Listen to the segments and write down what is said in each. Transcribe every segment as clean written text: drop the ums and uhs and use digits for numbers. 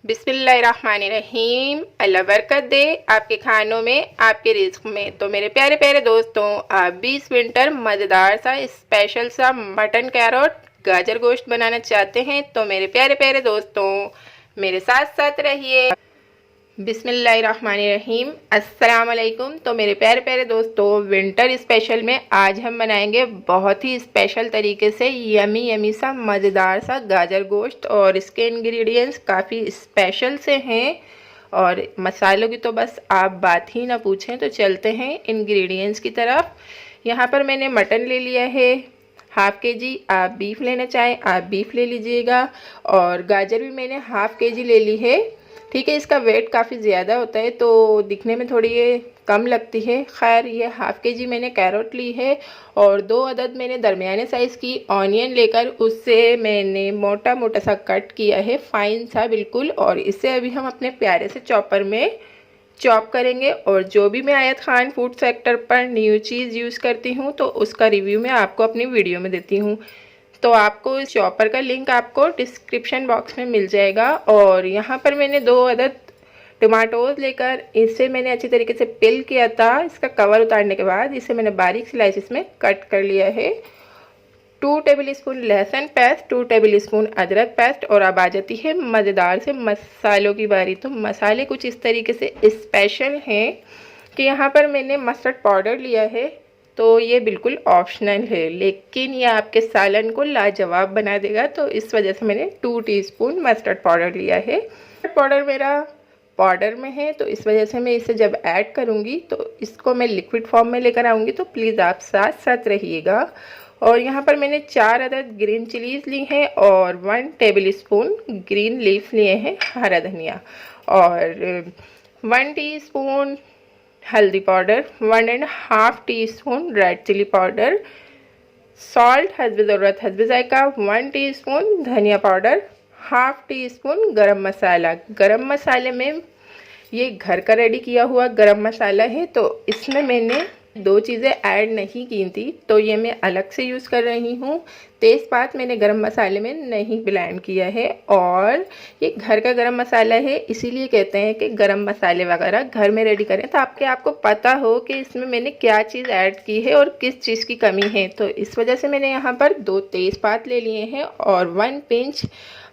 बिस्मिल्लाहिर्रहमानिर्रहीम। अल्लाह बरकत दे आपके खानों में, आपके रिज्क में। तो मेरे प्यारे प्यारे दोस्तों, आप भी इस विंटर मज़ेदार सा स्पेशल सा मटन कैरोट गाजर गोश्त बनाना चाहते हैं तो मेरे प्यारे प्यारे दोस्तों मेरे साथ साथ रहिए। बिस्मिल्लाहिर्रहमानिर्रहीम। अस्सलाम वालेकुम। तो मेरे प्यारे प्यारे दोस्तों, विंटर स्पेशल में आज हम बनाएंगे बहुत ही स्पेशल तरीके से यमी यमी सा मज़ेदार सा गाजर गोश्त। और इसके इंग्रेडिएंट्स काफ़ी स्पेशल से हैं और मसालों की तो बस आप बात ही ना पूछें। तो चलते हैं इंग्रेडिएंट्स की तरफ। यहाँ पर मैंने मटन ले लिया है हाफ़ के जी। आप बीफ लेना चाहें आप बीफ ले लीजिएगा। और गाजर भी मैंने हाफ़ के जी ले ली है। ठीक है, इसका वेट काफ़ी ज़्यादा होता है तो दिखने में थोड़ी ये कम लगती है। खैर, ये हाफ़ के जी मैंने कैरोट ली है और 2 अदद मैंने दरमियाने साइज़ की ऑनियन लेकर उससे मैंने मोटा मोटा सा कट किया है, फाइन सा बिल्कुल। और इसे अभी हम अपने प्यारे से चॉपर में चॉप करेंगे। और जो भी मैं आयत खान फूड सेक्टर पर न्यू चीज़ यूज़ करती हूँ तो उसका रिव्यू मैं आपको अपनी वीडियो में देती हूँ। तो आपको इस चॉपर का लिंक आपको डिस्क्रिप्शन बॉक्स में मिल जाएगा। और यहाँ पर मैंने 2 अदद टमाटोज़ लेकर इसे मैंने अच्छी तरीके से पिल किया था। इसका कवर उतारने के बाद इसे मैंने बारीक स्लाइसिस में कट कर लिया है। 2 टेबलस्पून लहसुन पेस्ट, 2 टेबलस्पून अदरक पेस्ट। और अब आ जाती है मज़ेदार से मसालों की बारी। तो मसाले कुछ इस तरीके से स्पेशल हैं कि यहाँ पर मैंने मस्टर्ड पाउडर लिया है। तो ये बिल्कुल ऑप्शनल है लेकिन ये आपके सालन को लाजवाब बना देगा। तो इस वजह से मैंने 2 टीस्पून मस्टर्ड पाउडर लिया है। पाउडर मेरा पाउडर में है तो इस वजह से मैं इसे जब ऐड करूँगी तो इसको मैं लिक्विड फॉर्म में लेकर आऊँगी। तो प्लीज़ आप साथ साथ रहिएगा। और यहाँ पर मैंने 4 अदद ग्रीन चिलीज़ ली हैं और 1 टेबलस्पून ग्रीन लीफ लिए हैं हरा धनिया। और 1 टीस्पून हल्दी powder, 1.5 teaspoon red chilli powder, salt हस्बे ज़रूरत हस्बे जायका, 1 टीस्पून धनिया powder, half teaspoon garam masala. गरम मसाले में ये घर का रेडी किया हुआ गरम मसाला है तो इसमें मैंने 2 चीज़ें ऐड नहीं की थी तो ये मैं अलग से यूज़ कर रही हूँ। तेज़पात मैंने गरम मसाले में नहीं ब्लेंड किया है और ये घर का गरम मसाला है, इसीलिए कहते हैं कि गरम मसाले वगैरह घर में रेडी करें तो आपको पता हो कि इसमें मैंने क्या चीज़ ऐड की है और किस चीज़ की कमी है। तो इस वजह से मैंने यहाँ पर 2 तेज़पात ले लिए हैं और 1 पिंच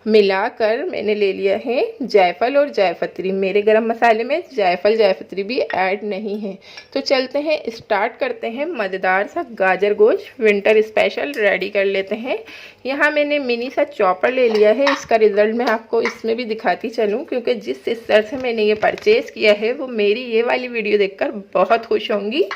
मिलाकर मैंने ले लिया है जायफल और जायफत्री। मेरे गरम मसाले में जायफल जायफत्री भी ऐड नहीं है। तो चलते हैं, स्टार्ट करते हैं। मज़ेदार सा गाजर गोश्त विंटर स्पेशल रेडी कर लेते हैं। यहाँ मैंने मिनी सा चॉपर ले लिया है। इसका रिज़ल्ट मैं आपको इसमें भी दिखाती चलूँ क्योंकि जिस सिस्टर से मैंने ये परचेज़ किया है वो मेरी ये वाली वीडियो देखकर बहुत खुश होंगी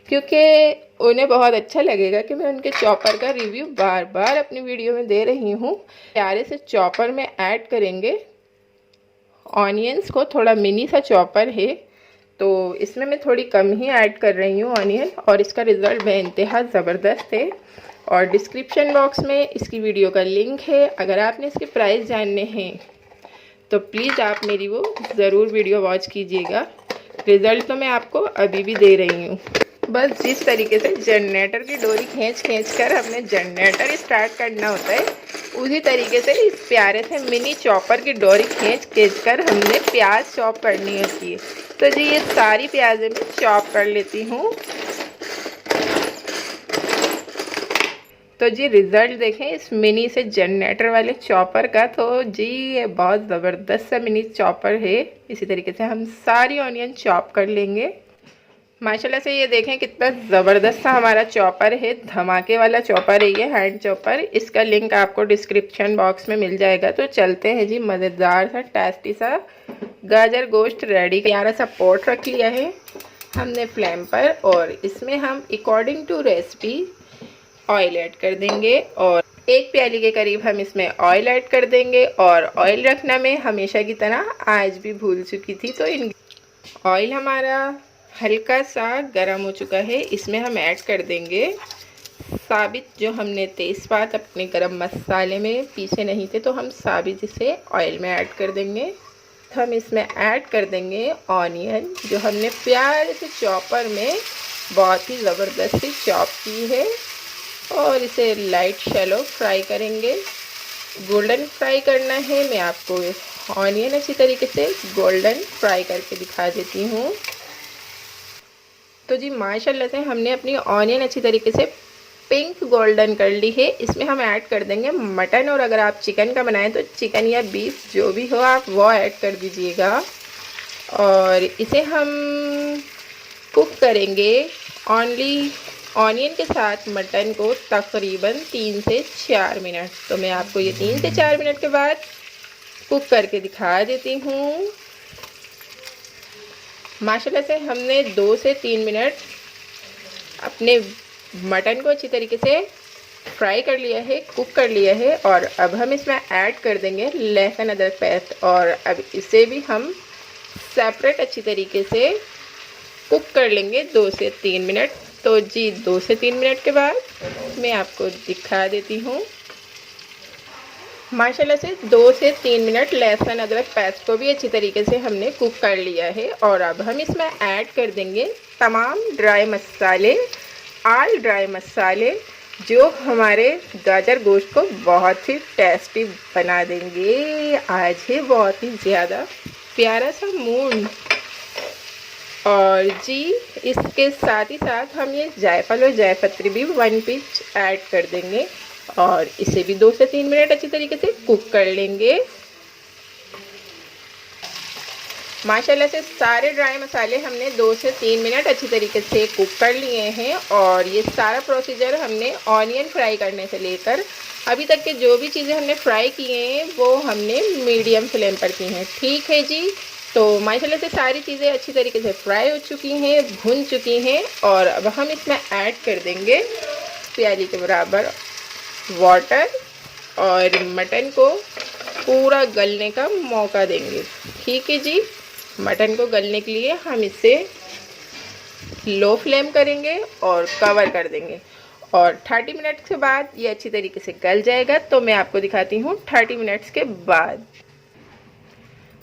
क्योंकि उन्हें बहुत अच्छा लगेगा कि मैं उनके चॉपर का रिव्यू बार बार अपनी वीडियो में दे रही हूँ। प्यारे से चॉपर में ऐड करेंगे ऑनियंस को। थोड़ा मिनी सा चॉपर है तो इसमें मैं थोड़ी कम ही ऐड कर रही हूँ ऑनियन। और इसका रिज़ल्ट बेइंतहा ज़बरदस्त है। और डिस्क्रिप्शन बॉक्स में इसकी वीडियो का लिंक है। अगर आपने इसके प्राइस जानने हैं तो प्लीज़ आप मेरी वो ज़रूर वीडियो वॉच कीजिएगा। रिज़ल्ट तो मैं आपको अभी भी दे रही हूँ। बस जिस तरीके से जनरेटर की डोरी खींच कर हमने जनरेटर स्टार्ट करना होता है उसी तरीके से इस प्यारे से मिनी चॉपर की डोरी खींच कर हमने प्याज चॉप करनी होती है। तो जी ये सारी प्याज़ें मैं चॉप कर लेती हूँ। तो जी रिज़ल्ट देखें इस मिनी से जनरेटर वाले चॉपर का। तो जी ये बहुत ज़बरदस्त सा मिनी चॉपर है। इसी तरीके से हम सारी ऑनियन चॉप कर लेंगे। माशाल्लाह से ये देखें कितना ज़बरदस्त सा हमारा चॉपर है, धमाके वाला चॉपर है ये हैंड चॉपर। इसका लिंक आपको डिस्क्रिप्शन बॉक्स में मिल जाएगा। तो चलते हैं जी, मज़ेदार सा टेस्टी सा गाजर गोश्त रेडी। प्यारा सा पॉट रख लिया है हमने फ्लेम पर और इसमें हम according to recipe oil add कर देंगे। और 1 प्याली के करीब हम इसमें ऑयल ऐड कर देंगे। और ऑयल रखना मैं हमेशा की तरह आज भी भूल चुकी थी। तो ऑयल हमारा हल्का सा गर्म हो चुका है। इसमें हम ऐड कर देंगे साबित जो हमने तेज़पात अपने गरम मसाले में पीसे नहीं थे तो हम साबित इसे ऑयल में ऐड कर देंगे। हम इसमें ऐड कर देंगे ऑनियन जो हमने प्यारे से चॉपर में बहुत ही ज़बरदस्ती चॉप की है और इसे लाइट शैलो फ्राई करेंगे। गोल्डन फ्राई करना है। मैं आपको ऑनियन अच्छी तरीके से गोल्डन फ्राई करके दिखा देती हूँ। तो जी माशाल्लाह से हमने अपनी ऑनियन अच्छी तरीके से पिंक गोल्डन कर ली है। इसमें हम ऐड कर देंगे मटन, और अगर आप चिकन का बनाएं तो चिकन या बीफ जो भी हो आप वो ऐड कर दीजिएगा। और इसे हम कुक करेंगे ओनली ऑनियन के साथ मटन को तकरीबन 3 से 4 मिनट। तो मैं आपको ये 3 से 4 मिनट के बाद कुक करके दिखा देती हूँ। माशाल्लाह से हमने 2 से 3 मिनट अपने मटन को अच्छी तरीके से फ्राई कर लिया है, कुक कर लिया है। और अब हम इसमें ऐड कर देंगे लहसुन अदरक पेस्ट, और अब इसे भी हम सेपरेट अच्छी तरीके से कुक कर लेंगे 2 से 3 मिनट। तो जी 2 से 3 मिनट के बाद मैं आपको दिखा देती हूँ। माशाल्लाह से 2 से 3 मिनट लहसुन अदरक पेस्ट को भी अच्छी तरीके से हमने कुक कर लिया है। और अब हम इसमें ऐड कर देंगे तमाम ड्राई मसाले, ऑल ड्राई मसाले, जो हमारे गाजर गोश्त को बहुत ही टेस्टी बना देंगे। आज है बहुत ही ज़्यादा प्यारा सा मूड। और जी इसके साथ ही साथ हम ये जायफल और जायपत्री भी 1 पिंच ऐड कर देंगे, और इसे भी 2 से 3 मिनट अच्छी तरीके से कुक कर लेंगे। माशाल्लाह से सारे ड्राई मसाले हमने 2 से 3 मिनट अच्छी तरीके से कुक कर लिए हैं। और ये सारा प्रोसीजर हमने ऑनियन फ्राई करने से लेकर अभी तक के जो भी चीज़ें हमने फ्राई किए हैं वो हमने मीडियम फ्लेम पर की हैं। ठीक है जी। तो माशाल्लाह से सारी चीज़ें अच्छी तरीके से फ्राई हो चुकी हैं, भुन चुकी हैं। और अब हम इसमें ऐड कर देंगे प्याली के बराबर वाटर, और मटन को पूरा गलने का मौका देंगे। ठीक है जी। मटन को गलने के लिए हम इसे लो फ्लेम करेंगे और कवर कर देंगे, और 30 मिनट्स के बाद ये अच्छी तरीके से गल जाएगा। तो मैं आपको दिखाती हूँ 30 मिनट्स के बाद।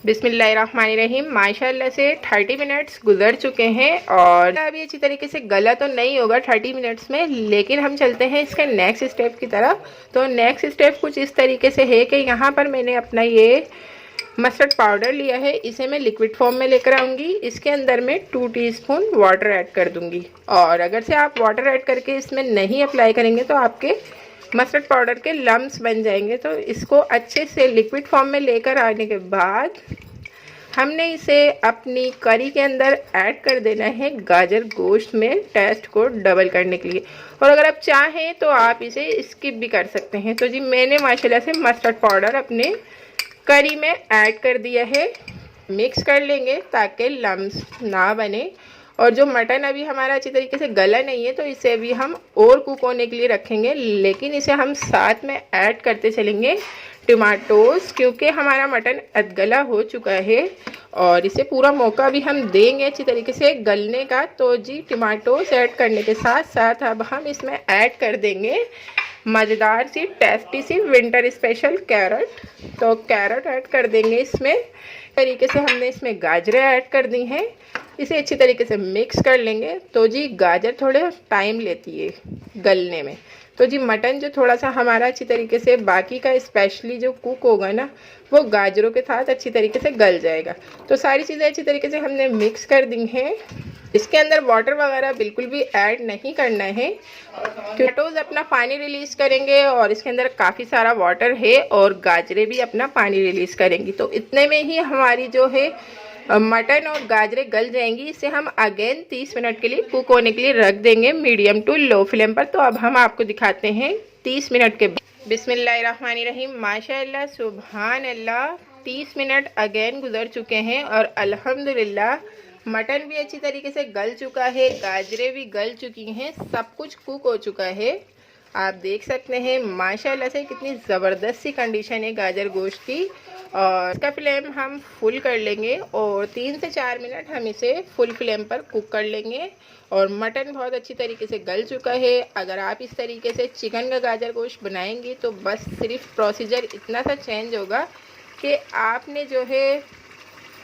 बिस्मिल्लाहिर्रहमानिर्रहीम। माशाल्लाह से 30 मिनट्स गुजर चुके हैं, और अभी अच्छी तरीके से गला तो नहीं होगा 30 मिनट्स में, लेकिन हम चलते हैं इसके नेक्स्ट स्टेप की तरफ। तो नेक्स्ट स्टेप कुछ इस तरीके से है कि यहाँ पर मैंने अपना ये मस्टर्ड पाउडर लिया है, इसे मैं लिक्विड फॉर्म में लेकर आऊँगी। इसके अंदर मैं 2 टीस्पून वाटर ऐड कर दूँगी, और अगर से आप वाटर ऐड करके इसमें नहीं अप्लाई करेंगे तो आपके मस्टर्ड पाउडर के लम्स बन जाएंगे। तो इसको अच्छे से लिक्विड फॉर्म में लेकर आने के बाद हमने इसे अपनी करी के अंदर ऐड कर देना है गाजर गोश्त में, टेस्ट को डबल करने के लिए। और अगर आप चाहें तो आप इसे स्किप भी कर सकते हैं। तो जी मैंने माशाल्लाह से मस्टर्ड पाउडर अपने करी में ऐड कर दिया है। मिक्स कर लेंगे ताकि लम्स ना बने। और जो मटन अभी हमारा अच्छी तरीके से गला नहीं है तो इसे अभी हम और कुक होने के लिए रखेंगे, लेकिन इसे हम साथ में ऐड करते चलेंगे टमाटोस, क्योंकि हमारा मटन अधगला हो चुका है और इसे पूरा मौका भी हम देंगे अच्छी तरीके से गलने का। तो जी टमाटोस ऐड करने के साथ साथ अब हम इसमें ऐड कर देंगे मज़ेदार सी टेस्टी सी विंटर स्पेशल कैरट। तो कैरट ऐड कर देंगे इसमें। तरीके से हमने इसमें गाजरें ऐड कर दी हैं, इसे अच्छी तरीके से मिक्स कर लेंगे। तो जी गाजर थोड़े टाइम लेती है गलने में, तो जी मटन जो थोड़ा सा हमारा अच्छी तरीके से बाकी का स्पेशली जो कुक होगा ना वो गाजरों के साथ अच्छी तरीके से गल जाएगा। तो सारी चीज़ें अच्छी तरीके से हमने मिक्स कर दी हैं। इसके अंदर वाटर वगैरह बिल्कुल भी ऐड नहीं करना है, टमाटोज अपना पानी रिलीज़ करेंगे और इसके अंदर काफ़ी सारा वाटर है और गाजरें भी अपना पानी रिलीज़ करेंगी। तो इतने में ही हमारी जो है मटन और गाजरें गल जाएंगी। इसे हम अगेन 30 मिनट के लिए कुक होने के लिए रख देंगे मीडियम टू लो फ्लेम पर। तो अब हम आपको दिखाते हैं 30 मिनट के बाद। बिस्मिल्लाहिर्रहमानिर्रहीम। माशाअल्लाह सुभान अल्लाह, 30 मिनट अगेन गुजर चुके हैं और अल्हम्दुलिल्लाह मटन भी अच्छी तरीके से गल चुका है, गाजरें भी गल चुकी हैं, सब कुछ कुक हो चुका है। आप देख सकते हैं माशाल्लाह से कितनी ज़बरदस्त सी कंडीशन है गाजर गोश्त की। और इसका फ्लेम हम फुल कर लेंगे और 3 से 4 मिनट हम इसे फुल फ्लेम पर कुक कर लेंगे। और मटन बहुत अच्छी तरीके से गल चुका है। अगर आप इस तरीके से चिकन का गाजर गोश्त बनाएंगी तो बस सिर्फ प्रोसीजर इतना सा चेंज होगा कि आपने जो है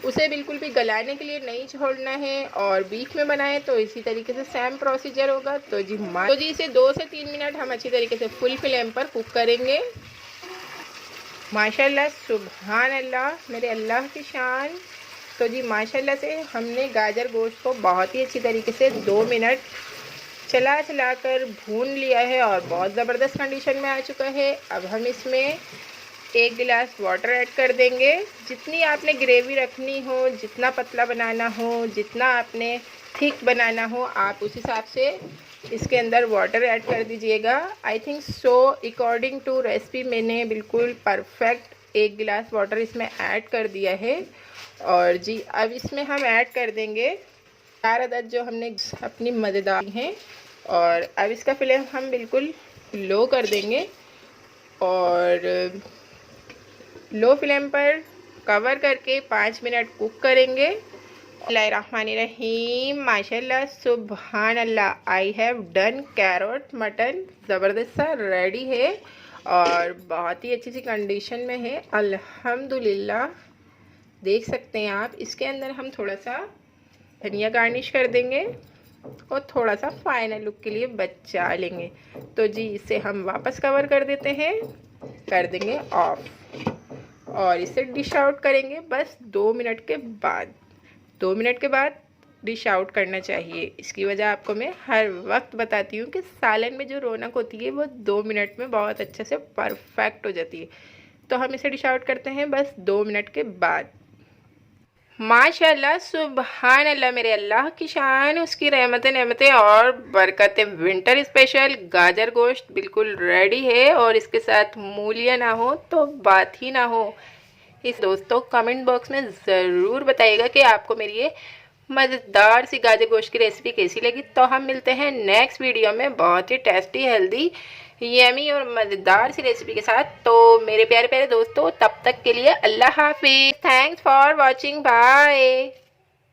उसे बिल्कुल भी गलाने के लिए नहीं छोड़ना है, और बीफ में बनाएं तो इसी तरीके से सेम प्रोसीजर होगा। तो जी इसे 2 से 3 मिनट हम अच्छी तरीके से फुल फ्लेम पर कुक करेंगे। माशाल्लाह सुभान अल्लाह, मेरे अल्लाह की शान। तो जी माशाल्लाह से हमने गाजर गोश्त को बहुत ही अच्छी तरीके से 2 मिनट चला चला कर भून लिया है और बहुत ज़बरदस्त कंडीशन में आ चुका है। अब हम इसमें 1 गिलास वाटर ऐड कर देंगे। जितनी आपने ग्रेवी रखनी हो, जितना पतला बनाना हो, जितना आपने थिक बनाना हो, आप उस हिसाब से इसके अंदर वाटर ऐड कर दीजिएगा। I think so according to recipe मैंने बिल्कुल परफेक्ट 1 गिलास वाटर इसमें ऐड कर दिया है। और जी अब इसमें हम ऐड कर देंगे 4 अदद जो हमने अपनी मज़ेदार हैं। और अब इसका फ्लेम हम बिल्कुल लो कर देंगे और लो फ्लेम पर कवर करके 5 मिनट कुक करेंगे। बिस्मिल्लाहिर्रहमानिर्रहीम। माशाल्लाह सुभान अल्लाह, I have done carrot mutton ज़बरदस्त सा रेडी है और बहुत ही अच्छी सी कंडीशन में है अल्हम्दुलिल्लाह। देख सकते हैं आप। इसके अंदर हम थोड़ा सा धनिया गार्निश कर देंगे और थोड़ा सा फाइनल लुक के लिए बचा लेंगे। तो जी इसे हम वापस कवर कर देते हैं, कर देंगे ऑफ और इसे डिश आउट करेंगे बस 2 मिनट के बाद। 2 मिनट के बाद डिश आउट करना चाहिए। इसकी वजह आपको मैं हर वक्त बताती हूँ कि सालन में जो रौनक होती है वो 2 मिनट में बहुत अच्छे से परफेक्ट हो जाती है। तो हम इसे डिश आउट करते हैं बस 2 मिनट के बाद। माशाल्लाह सुभान अल्लाह, मेरे अल्लाह की शान, उसकी रहमतें नेमतें और बरकतें। विंटर स्पेशल गाजर गोश्त बिल्कुल रेडी है और इसके साथ मूलियाँ ना हो तो बात ही ना हो। इस दोस्तों कमेंट बॉक्स में ज़रूर बताइएगा कि आपको मेरी ये मज़ेदार सी गाजर गोश्त की रेसिपी कैसी लगी। तो हम मिलते हैं नेक्स्ट वीडियो में बहुत ही टेस्टी, हेल्दी, यमी और मज़ेदार सी रेसिपी के साथ। तो मेरे प्यारे प्यारे दोस्तों तब तक के लिए अल्लाह हाफिज़। Thanks for watching, bye.